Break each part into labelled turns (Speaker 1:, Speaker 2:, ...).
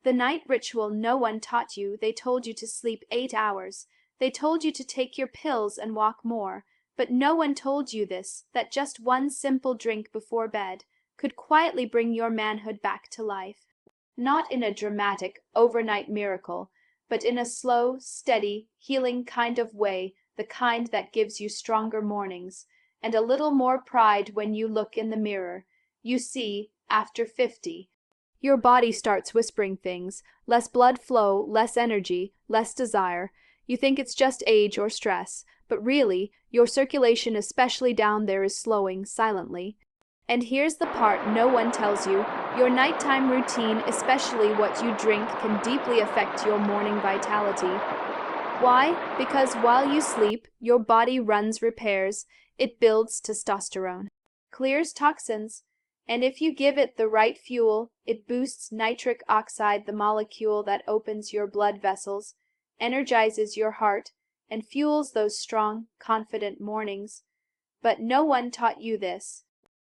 Speaker 1: The night ritual no one taught you. They told you to sleep 8 hours. They told you to take your pills and walk more. But no one told you this, that just one simple drink before bed could quietly bring your manhood back to life. Not in a dramatic, overnight miracle, but in a slow, steady, healing kind of way, the kind that gives you stronger mornings, and a little more pride when you look in the mirror. You see, after 50, your body starts whispering things, less blood flow, less energy, less desire. You think it's just age or stress, but really, your circulation, especially down there, is slowing silently. And here's the part no one tells you. Your nighttime routine, especially what you drink, can deeply affect your morning vitality. Why? Because while you sleep, your body runs repairs. It builds testosterone, clears toxins, and if you give it the right fuel, it boosts nitric oxide, the molecule that opens your blood vessels, energizes your heart, and fuels those strong, confident mornings. But no one taught you this.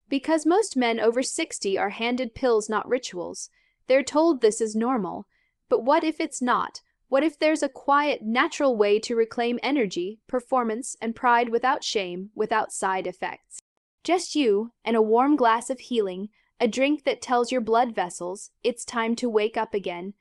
Speaker 1: Because most men over 60 are handed pills, not rituals. They're told this is normal. But what if it's not? What if there's a quiet, natural way to reclaim energy, performance, and pride without shame, without side effects? Just you and a warm glass of healing, a drink that tells your blood vessels it's time to wake up again.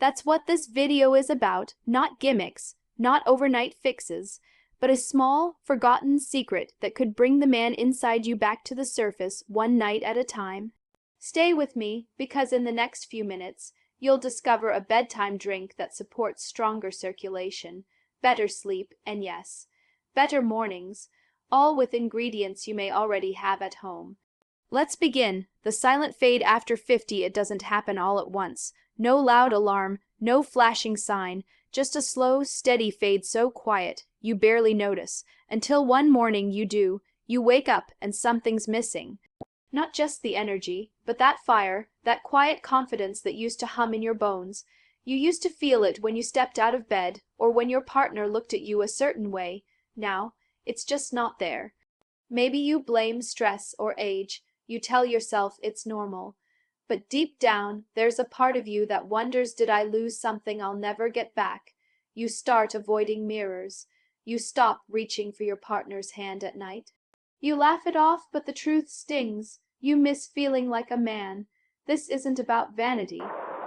Speaker 1: That's what this video is about, not gimmicks, not overnight fixes, but a small, forgotten secret that could bring the man inside you back to the surface one night at a time. Stay with me, because in the next few minutes, you'll discover a bedtime drink that supports stronger circulation, better sleep, and yes, better mornings, all with ingredients you may already have at home. Let's begin. The silent fade after 50. It doesn't happen all at once. No loud alarm, no flashing sign, just a slow, steady fade so quiet you barely notice, until one morning you do. You wake up and something's missing. Not just the energy, but that fire, that quiet confidence that used to hum in your bones. You used to feel it when you stepped out of bed, or when your partner looked at you a certain way. Now, it's just not there. Maybe you blame stress or age. You tell yourself it's normal. But deep down, there's a part of you that wonders, did I lose something I'll never get back? You start avoiding mirrors. You stop reaching for your partner's hand at night. You laugh it off, but the truth stings. You miss feeling like a man. This isn't about vanity.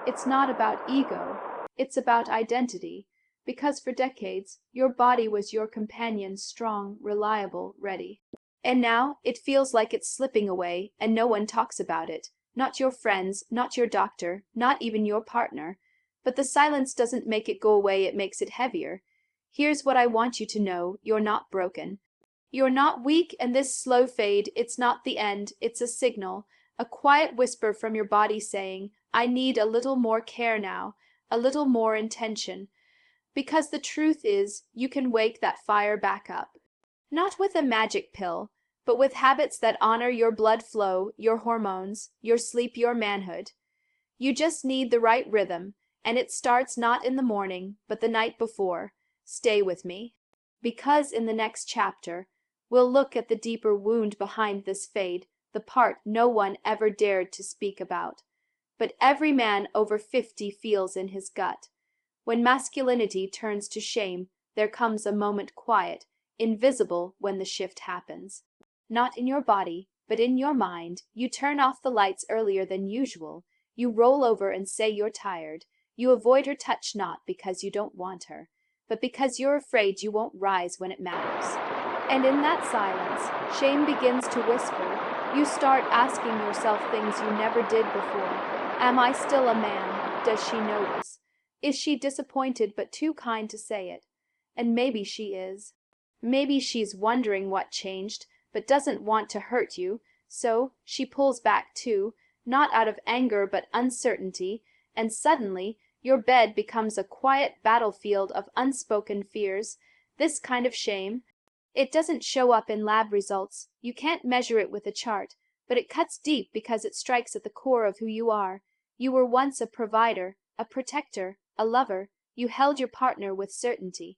Speaker 1: It's not about ego. It's about identity. Because for decades, your body was your companion, strong, reliable, ready. And now, it feels like it's slipping away, and no one talks about it. Not your friends, not your doctor, not even your partner. But the silence doesn't make it go away, it makes it heavier. Here's what I want you to know. You're not broken. You're not weak, and this slow fade, it's not the end, it's a signal, a quiet whisper from your body saying, I need a little more care now, a little more intention. Because the truth is, you can wake that fire back up. Not with a magic pill, but with habits that honor your blood flow, your hormones, your sleep, your manhood. You just need the right rhythm, and it starts not in the morning, but the night before. Stay with me, because in the next chapter, we'll look at the deeper wound behind this fade, the part no one ever dared to speak about, but every man over 50 feels in his gut. When masculinity turns to shame, there comes a moment quiet, invisible when the shift happens. Not in your body, but in your mind. You turn off the lights earlier than usual. You roll over and say you're tired. You avoid her touch not because you don't want her, but because you're afraid you won't rise when it matters. And in that silence, shame begins to whisper. You start asking yourself things you never did before. Am I still a man? Does she notice? Is she disappointed but too kind to say it? And maybe she is. Maybe she's wondering what changed, but doesn't want to hurt you, so she pulls back too, not out of anger but uncertainty, and suddenly your bed becomes a quiet battlefield of unspoken fears. This kind of shame, it doesn't show up in lab results. You can't measure it with a chart, but it cuts deep because it strikes at the core of who you are. You were once a provider, a protector, a lover. You held your partner with certainty.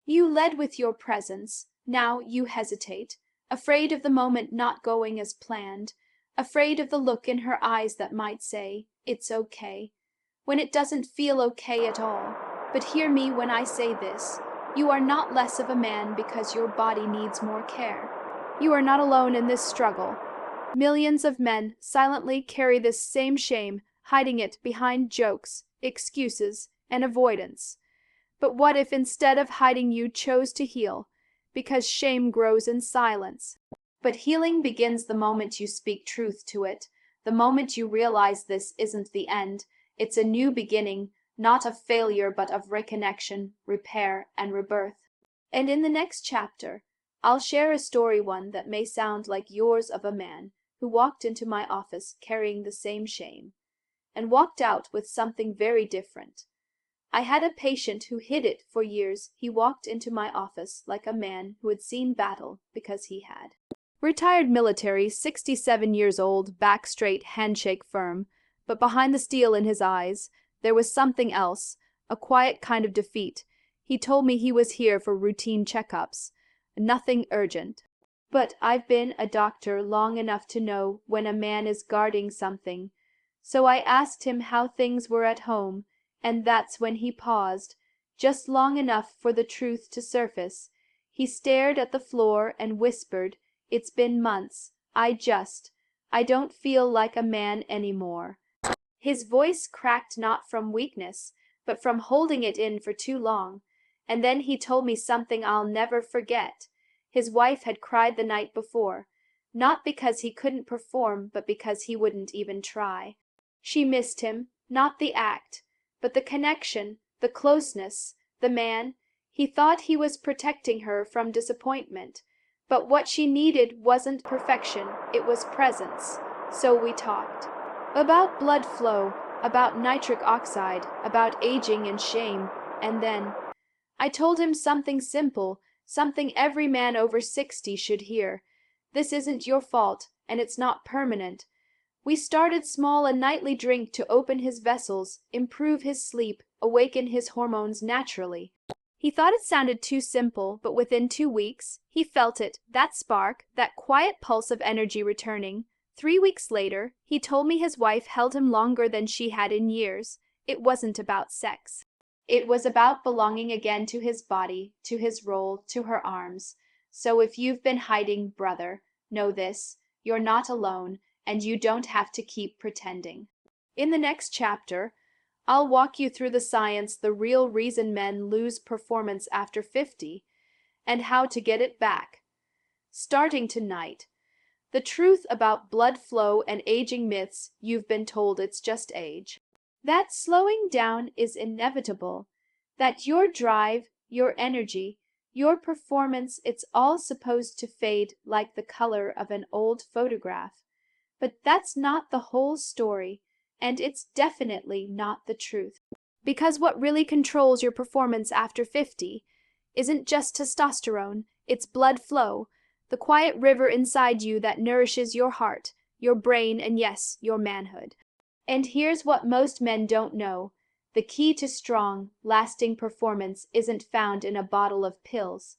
Speaker 1: You led with your presence. Now you hesitate, afraid of the moment not going as planned, afraid of the look in her eyes that might say, it's okay. when it doesn't feel okay at all. But hear me when I say this. You are not less of a man because your body needs more care. You are not alone in this struggle. Millions of men silently carry this same shame, hiding it behind jokes, excuses, and avoidance. But what if instead of hiding you chose to heal? Because shame grows in silence. But healing begins the moment you speak truth to it, the moment you realize this isn't the end. It's a new beginning, not of failure but of reconnection, repair, and rebirth. And in the next chapter, I'll share a story, one that may sound like yours, of a man who walked into my office carrying the same shame, and walked out with something very different. I had a patient who hid it for years. He walked into my office like a man who had seen battle, because he had. Retired military, 67 years old, back straight, handshake firm, but behind the steel in his eyes, there was something else, a quiet kind of defeat. He told me he was here for routine checkups, nothing urgent. But I've been a doctor long enough to know when a man is guarding something, so I asked him how things were at home, and that's when he paused, just long enough for the truth to surface. He stared at the floor and whispered, "It's been months. I don't feel like a man anymore." His voice cracked not from weakness, but from holding it in for too long. And then he told me something I'll never forget. His wife had cried the night before, not because he couldn't perform, but because he wouldn't even try. She missed him, not the act, but the connection, the closeness, the man. He thought he was protecting her from disappointment, but what she needed wasn't perfection, it was presence. So we talked. About blood flow, about nitric oxide, about aging and shame, and then I told him something simple, something every man over 60 should hear. This isn't your fault, and it's not permanent. We started small, a nightly drink to open his vessels, improve his sleep, awaken his hormones naturally. He thought it sounded too simple, but within 2 weeks, he felt it, that spark, that quiet pulse of energy returning. 3 weeks later, he told me his wife held him longer than she had in years. It wasn't about sex. It was about belonging again to his body, to his role, to her arms. So if you've been hiding, brother, know this: you're not alone, and you don't have to keep pretending. In the next chapter, I'll walk you through the science, the real reason men lose performance after 50, and how to get it back. Starting tonight, the truth about blood flow and aging myths. You've been told it's just age, that slowing down is inevitable, that your drive, your energy, your performance, it's all supposed to fade like the color of an old photograph. But that's not the whole story, and it's definitely not the truth. Because what really controls your performance after 50 isn't just testosterone, it's blood flow, the quiet river inside you that nourishes your heart, your brain, and yes, your manhood. And here's what most men don't know: the key to strong, lasting performance isn't found in a bottle of pills.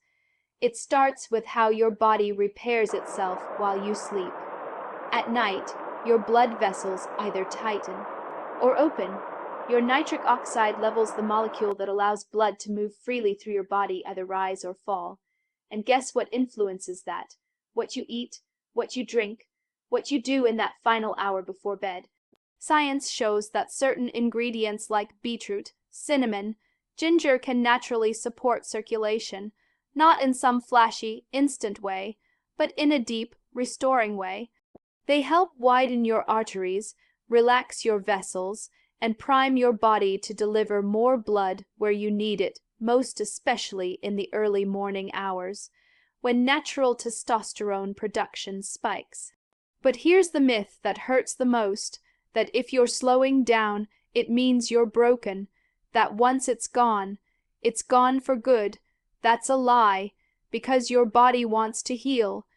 Speaker 1: It starts with how your body repairs itself while you sleep. At night, your blood vessels either tighten or open. Your nitric oxide levels the molecule that allows blood to move freely through your body, either rise or fall. And guess what influences that? What you eat, what you drink, what you do in that final hour before bed. Science shows that certain ingredients like beetroot, cinnamon, ginger can naturally support circulation, not in some flashy, instant way, but in a deep, restoring way. They help widen your arteries, relax your vessels, and prime your body to deliver more blood where you need it, most especially in the early morning hours, when natural testosterone production spikes. But here's the myth that hurts the most: that if you're slowing down, it means you're broken, that once it's gone for good. That's a lie, because your body wants to heal.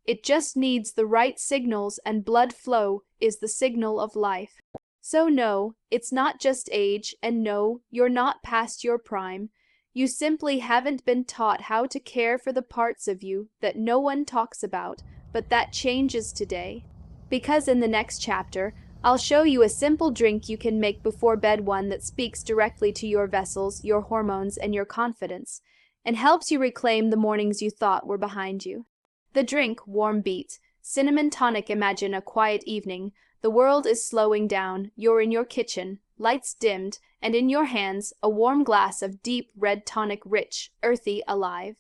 Speaker 1: It just needs the right signals, and blood flow is the signal of life. So no, it's not just age, and no, you're not past your prime. You simply haven't been taught how to care for the parts of you that no one talks about, but that changes today. Because in the next chapter, I'll show you a simple drink you can make before bed, one that speaks directly to your vessels, your hormones, and your confidence, and helps you reclaim the mornings you thought were behind you. The drink, warm beet, cinnamon tonic. Imagine a quiet evening. The world is slowing down. You're in your kitchen, lights dimmed, and in your hands, a warm glass of deep red tonic, rich, earthy, alive.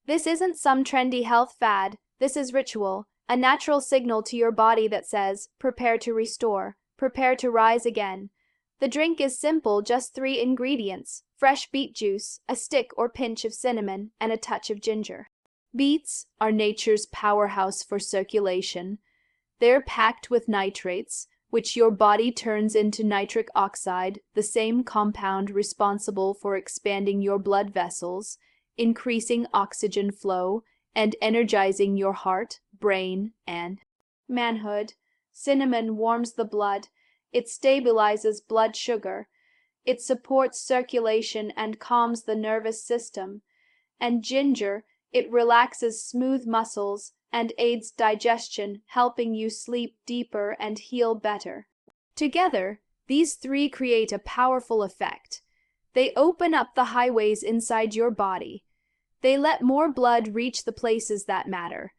Speaker 1: This isn't some trendy health fad. This is ritual, a natural signal to your body that says, prepare to restore, prepare to rise again. The drink is simple, just 3 ingredients: fresh beet juice, a stick or pinch of cinnamon, and a touch of ginger. Beets are nature's powerhouse for circulation. They're packed with nitrates, which your body turns into nitric oxide, the same compound responsible for expanding your blood vessels, increasing oxygen flow, and energizing your heart, brain, and manhood. Cinnamon warms the blood. It stabilizes blood sugar. It supports circulation and calms the nervous system. And ginger, it relaxes smooth muscles and aids digestion, helping you sleep deeper and heal better. Together, these 3 create a powerful effect. They open up the highways inside your body. They let more blood reach the places that matter.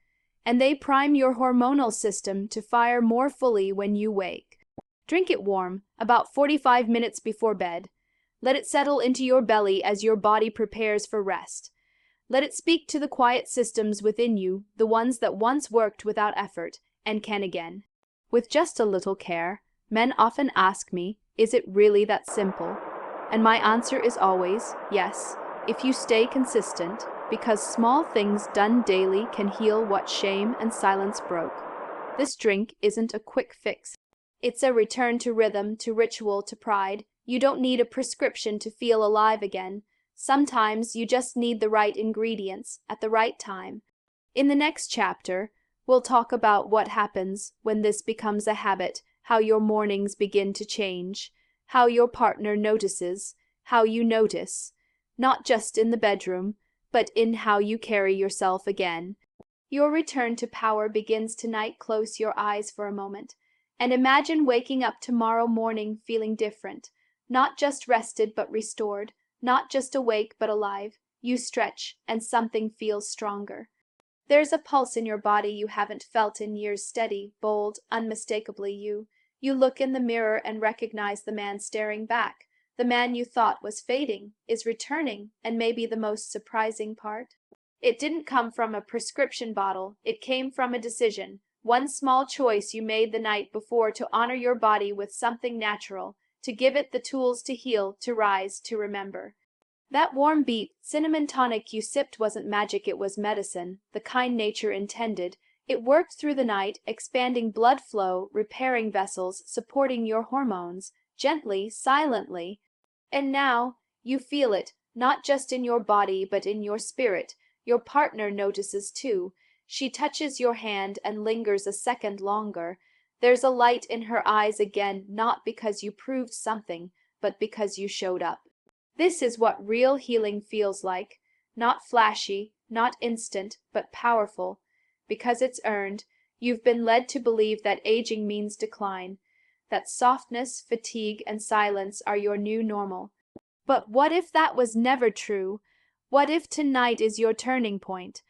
Speaker 1: And they prime your hormonal system to fire more fully when you wake. Drink it warm, about 45 minutes before bed. Let it settle into your belly as your body prepares for rest. Let it speak to the quiet systems within you, the ones that once worked without effort and can again. With just a little care, men often ask me, is it really that simple? And my answer is always, yes, if you stay consistent, because small things done daily can heal what shame and silence broke. This drink isn't a quick fix. It's a return to rhythm, to ritual, to pride. You don't need a prescription to feel alive again. Sometimes you just need the right ingredients at the right time. In the next chapter, we'll talk about what happens when this becomes a habit, how your mornings begin to change, how your partner notices, how you notice, not just in the bedroom, but in how you carry yourself again. Your return to power begins tonight. Close your eyes for a moment and imagine waking up tomorrow morning feeling different, not just rested but restored, not just awake but alive. You stretch and something feels stronger. There's a pulse in your body you haven't felt in years, steady, bold, unmistakably you. You look in the mirror and recognize the man staring back. The man you thought was fading is returning, and maybe the most surprising part, it didn't come from a prescription bottle. It came from a decision, one small choice you made the night before to honor your body with something natural, to give it the tools to heal, to rise, to remember. That warm beet, cinnamon tonic you sipped wasn't magic, it was medicine, the kind nature intended. It worked through the night, expanding blood flow, repairing vessels, supporting your hormones, gently, silently. And now you feel it, not just in your body but in your spirit. Your partner notices too. She touches your hand and lingers a second longer. There's a light in her eyes again, not because you proved something, but because you showed up. This is what real healing feels like. Not flashy, not instant, but powerful. Because it's earned. You've been led to believe that aging means decline, that softness, fatigue, and silence are your new normal. But what if that was never true? What if tonight is your turning point?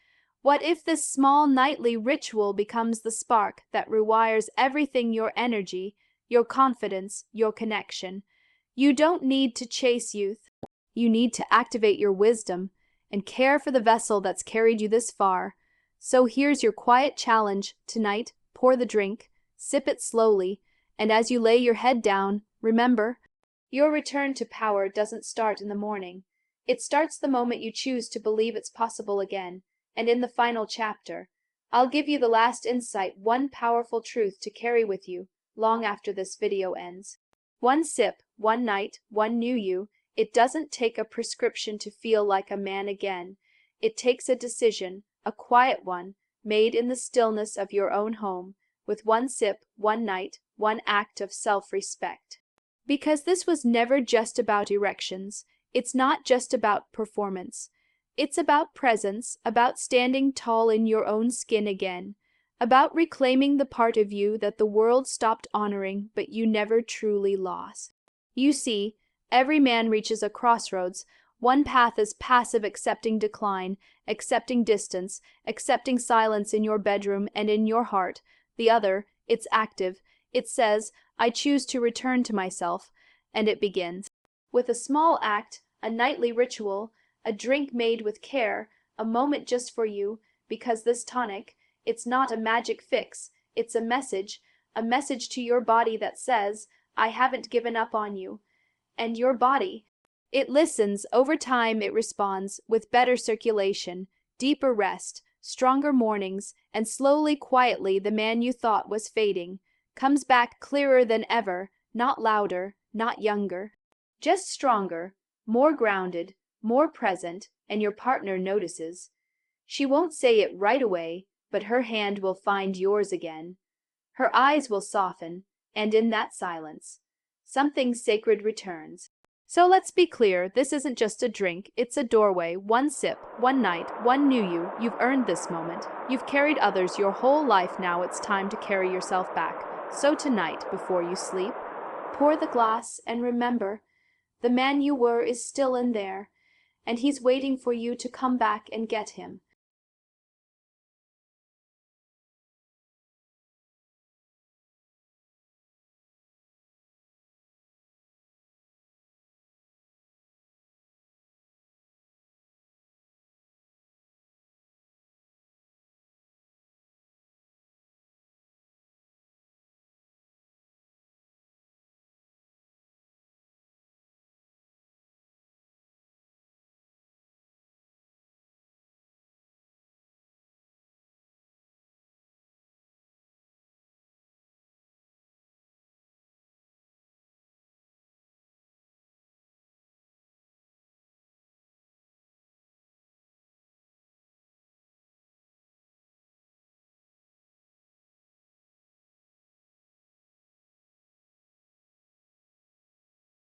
Speaker 1: What if this small nightly ritual becomes the spark that rewires everything: your energy, your confidence, your connection? You don't need to chase youth. You need to activate your wisdom and care for the vessel that's carried you this far. So here's your quiet challenge tonight. Pour the drink, sip it slowly, and as you lay your head down, remember, your return to power doesn't start in the morning. It starts the moment you choose to believe it's possible again. And in the final chapter, I'll give you the last insight, one powerful truth to carry with you long after this video ends. One sip, one night, one new you. It doesn't take a prescription to feel like a man again. It takes a decision, a quiet one, made in the stillness of your own home, with one sip, one night, one act of self-respect. Because this was never just about erections. It's not just about performance. It's about presence, about standing tall in your own skin again. About reclaiming the part of you that the world stopped honoring but you never truly lost. You see, every man reaches a crossroads. One path is passive, accepting decline, accepting distance, accepting silence in your bedroom and in your heart. The other, it's active. It says, I choose to return to myself, and it begins. With a small act, a nightly ritual, a drink made with care, a moment just for you, because this tonic, it's not a magic fix, it's a message to your body that says, I haven't given up on you. And your body, it listens. Over time it responds with better circulation, deeper rest, stronger mornings, and slowly, quietly, the man you thought was fading comes back clearer than ever, not louder, not younger, just stronger, more grounded, more present, and your partner notices. She won't say it right away, but her hand will find yours again. Her eyes will soften, and in that silence, something sacred returns. So let's be clear, this isn't just a drink, it's a doorway, one sip, one night, one new you. You've earned this moment. You've carried others your whole life, now it's time to carry yourself back. So tonight, before you sleep, pour the glass and remember, the man you were is still in there, and he's waiting for you to come back and get him.